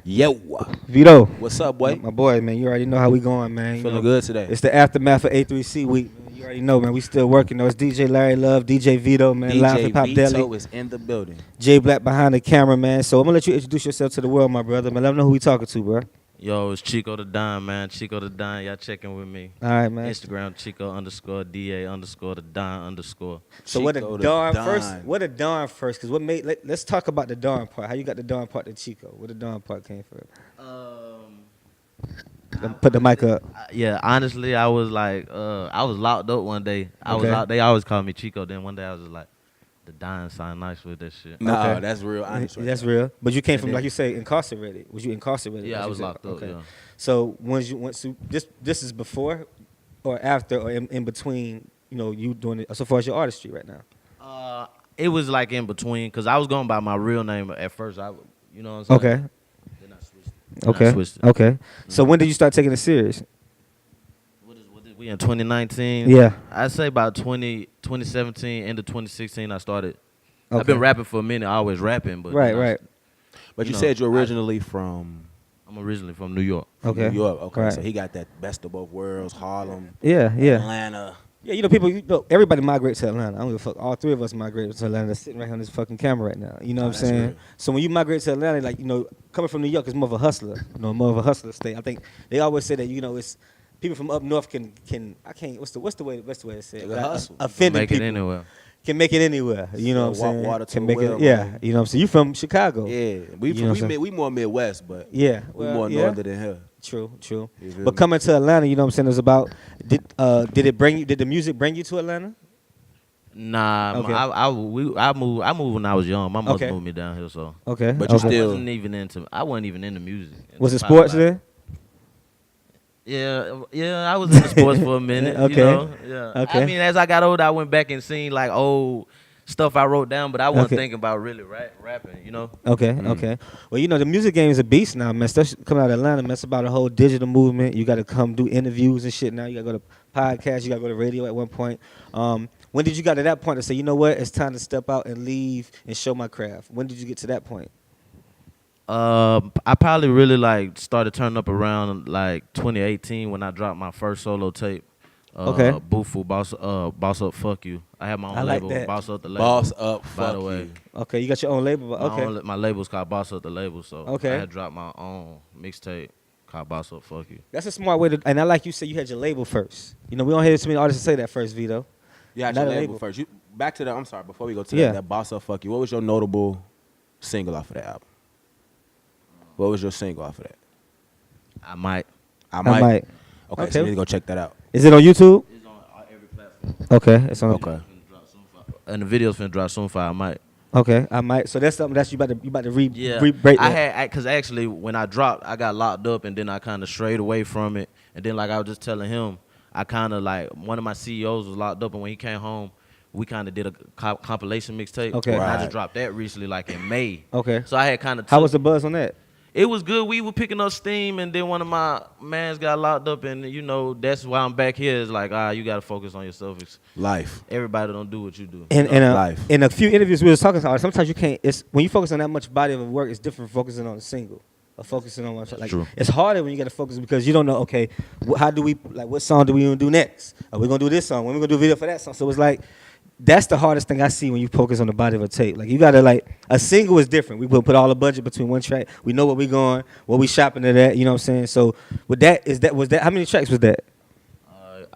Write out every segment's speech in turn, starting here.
Yo, Vito. what's up, boy? My boy, man. You already know how we going, man. Feeling good today. It's the aftermath of A3C week. Man. You already know, man. We still working, though. It's DJ Larry Love, DJ Vito, man. Live DJ Hip Hop Vito Deli. is in the building. J Black behind the camera, man. So I'm going to let you introduce yourself to the world, my brother. Man, let them know who we talking to, bro. Yo, it's Chico Da Don, man. Chico Da Don, y'all checking with me. All right, man. Instagram, Chico_DA_the Don_. So what a Chico Don Da first? Don. What a Don first? Because let's talk about the Don part. How you got the Don part to Chico? Where the Don part came from? Put the mic up. Yeah, honestly, I was like, I was locked up one day. They always call me Chico. Then one day I was just like, the Don sound nice with that shit. No, Okay. that's real honest. Right That's there. real. But you came And from, then- like you say, incarcerated. Was you incarcerated? Yeah, As I you was said? locked up, yeah. So this is before or after or in between, you doing it so far as your artistry right now? It was like in between, because I was going by my real name at first. You know what I'm saying? Okay. Then I switched it. Then I Okay. switched it. Okay. So when did you start taking it serious? We in 2019? Yeah. I'd say about 2017, end of 2016, I started. Okay. I've been rapping for a minute, always rapping. But Right, then right. But you know, said you're originally from I'm originally from New York. Okay. New York. Okay, Right. so he got that best of both worlds, Harlem, Yeah, yeah. Atlanta. Yeah, people, everybody migrates to Atlanta. I don't give a fuck. All three of us migrated to Atlanta. They're sitting right here on this fucking camera right now. You know what I'm that's saying? real. So when you migrate to Atlanta, like, coming from New York is more of a hustler. More of a hustler state. I think they always say that, it's people from up north can I can't what's the best way to say it? They can hustle. Offended Make people it anywhere. can make it anywhere. You know what Walk I'm saying? water to Can the make well, it. Yeah. man. You know what I'm saying? You from Chicago? Yeah, You know what I'm saying? we more Midwest, but Yeah. we Well, more yeah. northern than here. True. You feel But me? coming to Atlanta, you know what I'm saying? Is about did the music bring you to Atlanta? Nah, Okay. I moved when I was young. My mother Okay. moved me down here, so Okay. But you okay. still- I wasn't even into music. Was it Probably sports like- then? Yeah, I was into sports for a minute. Okay. You know? Yeah. Okay. I mean, as I got older, I went back and seen like old stuff I wrote down, but I wasn't Okay. thinking about really rapping. You know? Okay, okay. Well, the music game is a beast now, man. Especially coming out of Atlanta, man. It's about a whole digital movement. You got to come do interviews and shit now. You got to go to podcasts. You got to go to radio at one point. When did you get to that point to say, you know what, it's time to step out and leave and show my craft? When did you get to that point? I probably really like started turning up around like 2018 when I dropped my first solo tape. Okay. Bufu, Boss Up, Fuck You. I have my own I like label, that. Boss Up the label. Boss up, by fuck the way. you. Okay, you got your own label, but okay. My label's called Boss Up the Label, so Okay. I had dropped my own mixtape called Boss Up Fuck You. That's a smart way to, and I like you said you had your label first. We don't hear too many artists say that first, Vito. Yeah, Not your a label label. first. Back to I'm sorry, before we go to Yeah. that Boss Up, Fuck You, what was your notable single off of that album? What was your single off of that? I might. I I might. might. Okay, Okay. so you need to go check that out. Is it on YouTube? It's on every platform. Okay, it's on. Okay. And the video's finna drop soon for I might. Okay, I might. So that's something that's you about to Yeah, re-break that. because actually when I dropped, I got locked up and then I kind of strayed away from it. And then like I was just telling him, I kind of like one of my CEOs was locked up, and when he came home, we kind of did a compilation mixtape. Okay. And I Right. just dropped that recently, like in May. Okay. So I had kind of. How was the buzz on that? It was good. We were picking up steam, and then one of my mans got locked up, and that's why I'm back here. It's like, you got to focus on yourself. Life. Everybody don't do what you do. And Life. in a few interviews we was talking about, sometimes you can't. It's when you focus on that much body of work, it's different from focusing on a single or focusing on one. Like True. it's harder when you got to focus because you don't know. Okay, how do we like? What song do we gonna do next? Are we gonna do this song? When we gonna do a video for that song? So it's like that's the hardest thing I see when you focus on the body of a tape. Like you gotta like a single is different. We will put all the budget between one track. We know where we going, where we shopping it at. You know what I'm saying? So with that, was that how many tracks was that?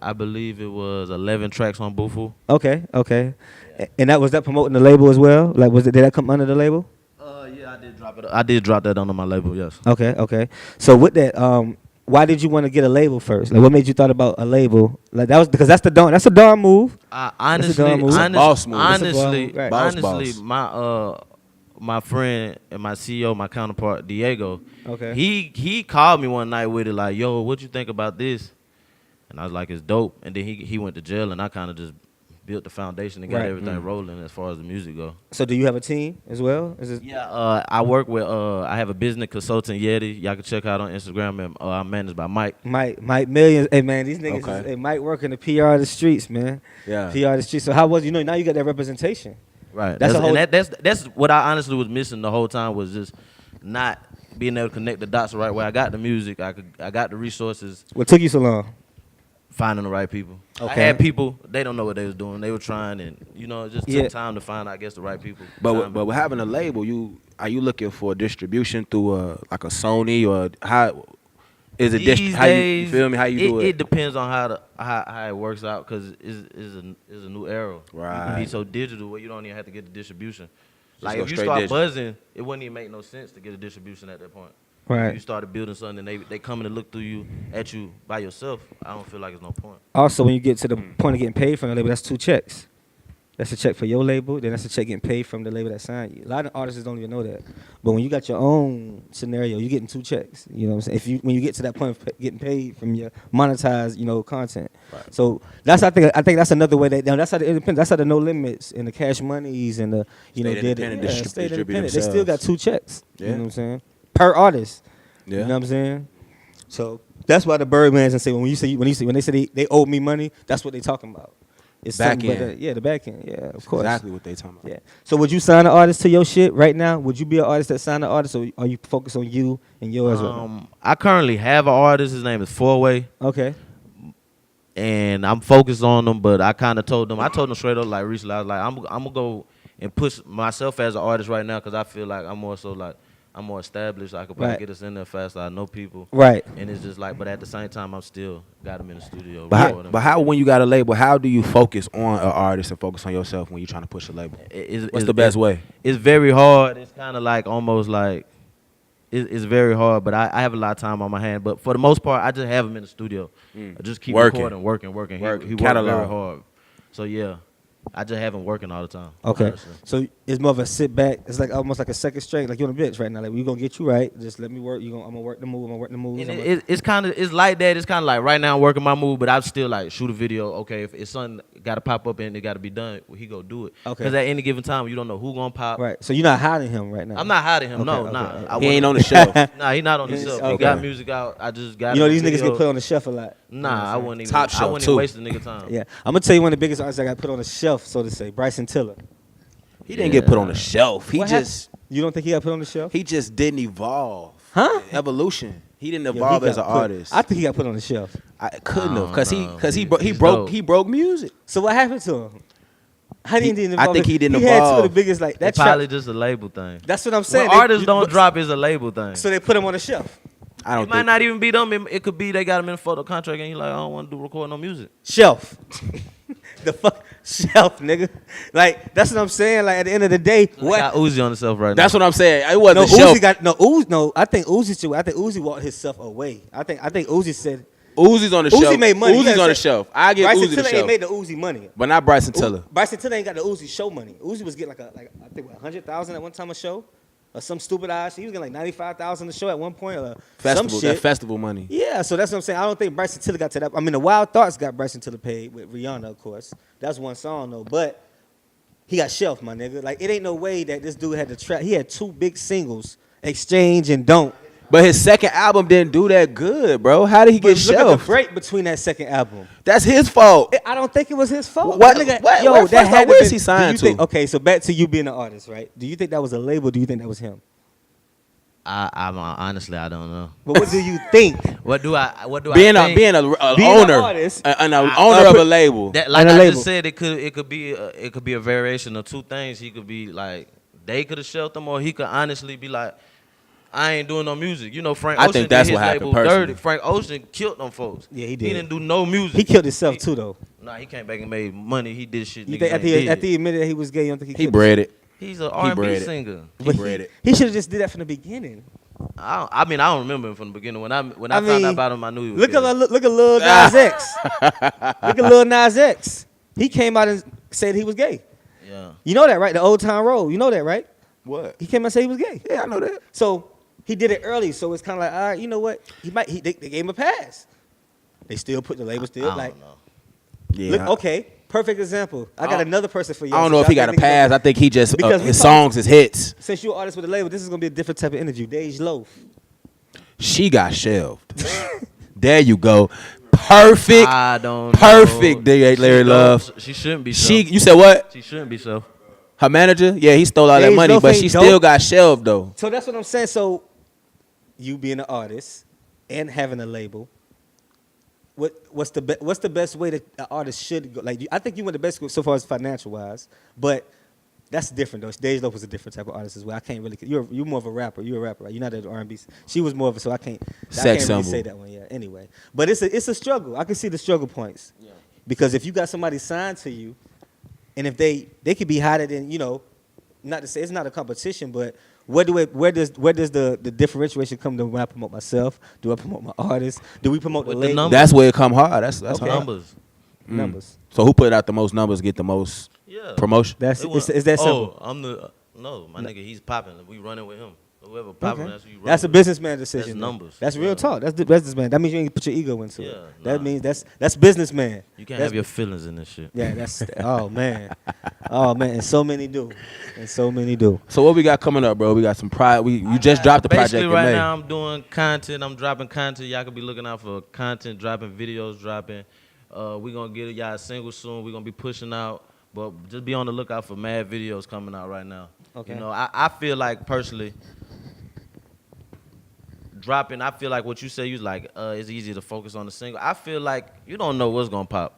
I believe it was 11 tracks on Bufu. Okay. And that was that promoting the label as well? Like did that come under the label? Yeah, I did drop it. I did drop that under my label. Yes. Okay. So with that, why did you want to get a label first? Like, what made you thought about a label? Like that was because that's the Don. That's a Don move. Honestly, dumb move. Boss move. honestly, That's a right. Boss. my friend and my CEO, my counterpart Diego. Okay. He called me one night with it like, "Yo, what you think about this?" And I was like, "It's dope." And then he went to jail, and I kind of just built the foundation and got Right. everything rolling as far as the music go. So do you have a team as well? Is it? Yeah, I work with I have a business consultant, Yeti. Y'all can check out on Instagram, and I'm managed by Mike. Mike Millions. Hey man, these niggas. Okay. Hey, Mike working the PR of the streets, man. Yeah. PR of the streets. So how was now you got that representation? Right. That's a whole- that's what I honestly was missing the whole time was just not being able to connect the dots the right way. I got the music, I got the resources. What took you so long? Finding the right people. Okay. I had people, they don't know what they was doing. They were trying, and it just took time to find, I guess, the right people. But with having a label, are you looking for distribution through like a Sony, or how is it? How you feel me? How you do it? It depends on how it works out, because it's a new era. Right. You can be so digital where you don't even have to get the distribution. Like go if you straight start digital. buzzing, it wouldn't even make no sense to get a distribution at that point. Right. If you started building something, and they coming to look through you at you by yourself. I don't feel like it's no point. Also, when you get to the point of getting paid from the label, that's 2 checks. That's a check for your label, then that's a check getting paid from the label that signed you. A lot of artists don't even know that. But when you got your own scenario, you're getting 2 checks. You know what I'm saying? When you get to that point of getting paid from your monetized, content. Right. So that's I think that's another way that's how the independent, that's how the No Limits and the Cash Monies and the Stayed independent, stayed distribute independent. They still got themselves. 2 checks. Yeah. You know what I'm saying? Per artist. Yeah. You know what I'm saying? So that's why the Birdmans and say when they say they owe me money, that's what they talking about. It's Back something end. the back end. Yeah, of course. Exactly what they talking about. Yeah. So would you sign an artist to your shit right now? Would you be an artist that signed an artist, or are you focused on you and yours? I currently have an artist. His name is Four-Way. Okay. And I'm focused on them, but I kind of told them straight up, like recently, I was like, I'm gonna go and push myself as an artist right now, because I feel like I'm more established. I could probably Right. get us in there faster. I know people, Right. and it's just like, but at the same time, I'm still got them in the studio. But how when you got a label, how do you focus on an artist and focus on yourself when you're trying to push a label? What's the best way? It's very hard. It's kind of like almost like it's very hard, but I have a lot of time on my hand. But for the most part, I just have him in the studio. I just keep Working. recording, working. He worked Catalog. very hard. So yeah, I just have him working all the time. Okay. honestly. So it's more of a sit back. It's like almost like a second string. Like you're on the bench right now. Like we gonna get you right. Just let me work. I'm gonna work the move. I'm gonna work the moves. And it's like that. It's kind of like right now I'm working my move, but I still like shoot a video. Okay, if it's something got to pop up and it got to be done, he go do it. Okay. Because at any given time, you don't know who gonna pop. Right. So you're not hiding him right now. I'm not hiding him. Okay, No, okay, nah. okay. He ain't on the shelf. Nah, he not on the shelf. He Okay. got music out. I just got. You know him these a niggas video. get put on the shelf a lot. Nah, I wouldn't even. Top I shelf, wouldn't too. even waste the nigga time. Yeah. I'm gonna tell you one of the biggest artists that got put on the shelf, so to say. Bryson Tiller. He didn't get put on the shelf. What happened? You don't think he got put on the shelf? He just didn't evolve. Huh? Evolution. He didn't Yo, he evolve as got an put- artist. I think he got put on the shelf. I couldn't have, know. cause he He's broke dope. music. So what happened to him? How did he didn't I evolve? think he didn't He had two of evolve. the biggest like that. It's probably Trap, just a label thing. that's what I'm saying. When artists They- don't drop, is a label thing. So they put him on the shelf. I don't It might think. not even be them. It could be they got him in a photo contract and he like, I don't want to do record no music. Shelf. The fuck shelf, nigga. Like that's what I'm saying. Like at the end of the day, I got Uzi on himself right That's now. what I'm saying. It No, wasn't a shelf. Uzi got no Uzi. No, I think Uzi walked himself away. I think Uzi said Uzi's on the Uzi shelf. made money. You Uzi's gotta on the say- shelf. I give Bryson Uzi the Tiller ain't shelf, made the Uzi money. but not Bryson Tiller. Bryson Tiller ain't got the Uzi show money. Uzi was getting like I think 100,000 at one time a show, or some stupid ass. He was getting like 95,000 a show at one point, or Festival, some that shit. festival money. Yeah, so that's what I'm saying. I don't think Bryson Tiller got to that. I mean, the Wild Thoughts got Bryson Tiller paid with Rihanna, of course. That's one song though, but he got shelved, my nigga. Like it ain't no way that this dude had the track. He had 2 big singles, Exchange and Don't. But his second album didn't do that good, bro. How did he get But look at the shelved? break between that second album. That's his fault. I don't think it was his fault. What- That nigga- what- yo, what- that first had off, where to is been- he signed do you think- to? Okay, so back to you being an artist, right? Do you think that was a label? Or do you think that was him? I'm honestly, I don't know. But what do you think? What do I Being think? being an Being owner, an artist, an owner of a label. That, like And a I label. just said, it could be a variation of 2 things. He could be like they could have shelved him, or he could honestly be like, I ain't doing no music. You know, Frank I Ocean think that's did his what happened, label personally. dirty. Frank Ocean killed them folks. Yeah, he He did. didn't do no music. He killed himself too, though. Nah, he came back and made money. He did shit. You niggas think ain't did. after he admitted that he was gay, you don't think he He killed bred it. He's an R&B bred it. singer. But bred it. He should have just did that from the beginning. I mean, I don't remember him from the beginning. When I I found mean, out about him, I knew he was Look gay. at Lil Nas X. Look at Lil Nas X. He came out and said he was gay. Yeah. You know that, right? The Old Town Road. You know that, right? What? He came out and said he was gay. Yeah, I know that. So he did it early. So it's kind of like, all right, you know what? They gave him a pass. They still put the label still I like. don't know. Yeah. Look, okay, perfect example. I got another person for you. I don't know if he got a pass. I think he just Because we his talk- songs is hits. Since you're an artist with a label, this is gonna be a different type of interview. Dej Loaf. She got shelved. There you go. Perfect. I don't Perfect. know. There, Larry She Love. She shouldn't be. She. Self. You said what? She shouldn't be self. Her manager, yeah, he stole all that There's money, no but fake she dope. still got shelved though. So that's what I'm saying. So you being an artist and having a label, what's the best way that an artist should go? Like, I think you went the best so far as financial wise, but that's different though. Dej Loaf was a different type of artist as well. I can't really. You're more of a rapper. You're a rapper, right? You're not an R&B. She was more of a. So I can't really say that one. Yeah. Anyway, but it's a struggle. I can see the struggle points. Yeah. Because if you got somebody signed to you, and if they could be hotter than, you know, not to say it's not a competition, but where does the differentiation come to when I promote myself? Do I promote my artist? Do we promote the label? That's where it come hard. That's okay. Numbers. Numbers. So who put out the most numbers get the most promotion? Is that simple? My nigga, he's popping. We running with him. Whoever popping, that's who you running That's a with. businessman decision. That's numbers. That's real talk. That's the businessman. That means you ain't put your ego into it. Nah. That means that's businessman. You can't have your feelings in this shit. Yeah, that's oh man, and so many do. So what we got coming up, bro? We got some pride. You just dropped the project Basically, in right May. now I'm doing content. I'm dropping content. Y'all could be looking out for content dropping, videos dropping. We gonna get y'all a single soon. We gonna be pushing out, but just be on the lookout for mad videos coming out right now. Okay. You know, I feel like personally dropping. I feel like what you say. You like it's easy to focus on the single. I feel like you don't know what's gonna pop.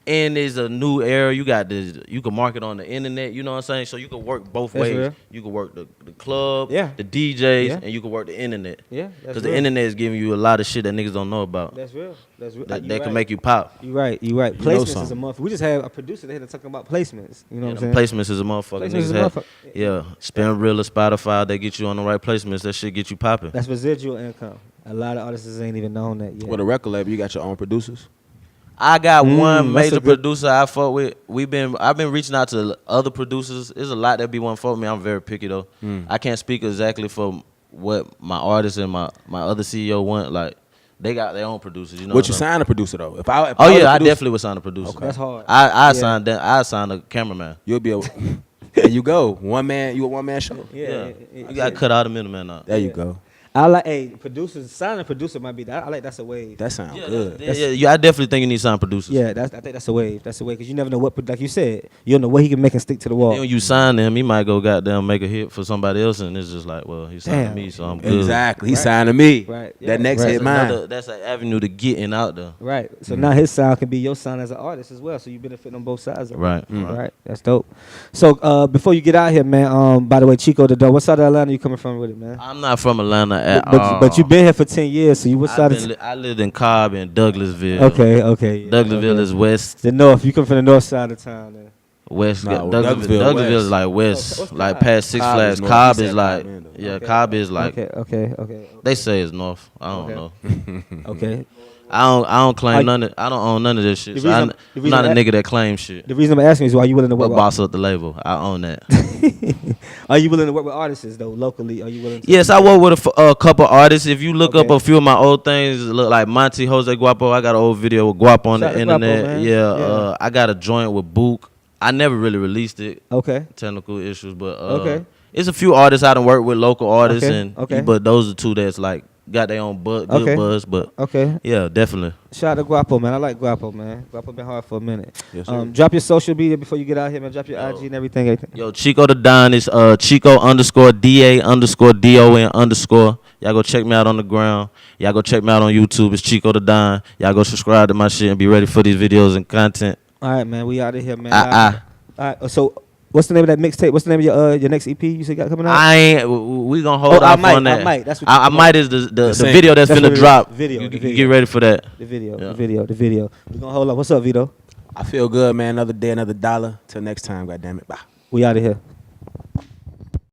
And it's a new era. You got this. You can market on the internet. You know what I'm saying? So you can work both ways. Real. You can work the club, Yeah. the DJs, Yeah. and you can work the internet. Yeah, Because the internet is giving you a lot of shit that niggas don't know about. That's real. That can make you pop. You right. Placements is a month. We just had a producer that had to talk about placements. You know what I'm saying? Placements is a motherfucker. Placements Niggas is a have- motherfucker. Yeah, Spin Realer, Spotify, they get you on the right placements. That shit get you popping. That's residual income. A lot of artists ain't even known that yet. With a record label, you got your own producers. I got one that's major a good- producer I fuck with. I've been reaching out to other producers. There's a lot that be one for me. I'm very picky though. I can't speak exactly for what my artist and my other CEO want. Like they got their own producers. You know. Would you sign a producer though? If I was a I producer, definitely would sign a producer. Okay. That's hard. I signed that. I signed a cameraman. You'll be able. There you go. One man. You a one man show. Yeah. You got to cut all the middleman out. There you go. I like signing a producer might be that. I like that's a wave. That sounds Yeah, good. I definitely think you need to sign producers. Yeah, I think that's a wave. That's a wave because you never know what, like you said, you don't know what he can make and stick to the wall. Then when you sign him, he might go goddamn make a hit for somebody else, and it's just like, well, he signed Damn. me, so I'm good. Exactly. He signing me. Right. That next Right. hit mine. That's an avenue to getting out there. Right. So now his sound can be your sound as an artist as well. So you benefit on both sides of it. Right. Right. That's dope. So before you get out here, man, by the way, Chico Da Don, what side of Atlanta you coming from with it, man? I'm not from Atlanta at all. But you've been here for 10 years, so you what side I lived in Cobb and Douglasville. Okay. Yeah, Douglasville okay. is west. The north. You come from the north side of town then. West. Nah, Douglasville west. is like west, what's like Cobb? past Six Cobb Flags. is north. Cobb He is said like, Cobb, yeah, Okay. Cobb is like. Okay. They say it's north. I don't Okay. know. Okay. I don't claim none of. I don't own none of this shit. The So reason- I'm the reason not a I- nigga that claims shit. The reason I'm asking is why you willing to work But with boss up the label. I own that. Are you willing to work with artists though locally? Are you willing to Yes, I work with a couple artists. If you look up Okay. a few of my old things, look like Monty, Jose Guapo. I got an old video with Guapo on Shout the out to Guapo, internet. man. Yeah, Yeah. I got a joint with Book. I never really released it. Okay. Technical issues, but Okay. it's a few artists I done worked with, local artists, Okay, and okay. but those are two that's like got their own good Okay. buzz. But Okay. yeah, definitely. Shout out to Guapo, man. I like Guapo, man. Guapo been hard for a minute. Yes, sir. Drop your social media before you get out here, man. Drop your Yo. IG and everything. Yo, Chico Da Don is Chico_DA_DON_. Y'all go check me out on the ground. Y'all go check me out on YouTube. It's Chico Da Don. Y'all go subscribe to my shit and be ready for these videos and content. All right, man. We out of here, man. I All right. So, what's the name of that mixtape? What's the name of your next EP you said got coming out? We gonna hold I off might, on that. I might. That's what I you- might is the same. video that's That's finna what it is. drop. Video, You the can video. get ready for that. The video. Yeah. The video. We gonna hold up. What's up, Vito? I feel good, man. Another day, another dollar. Till next time. God damn it. Bye. We out of here.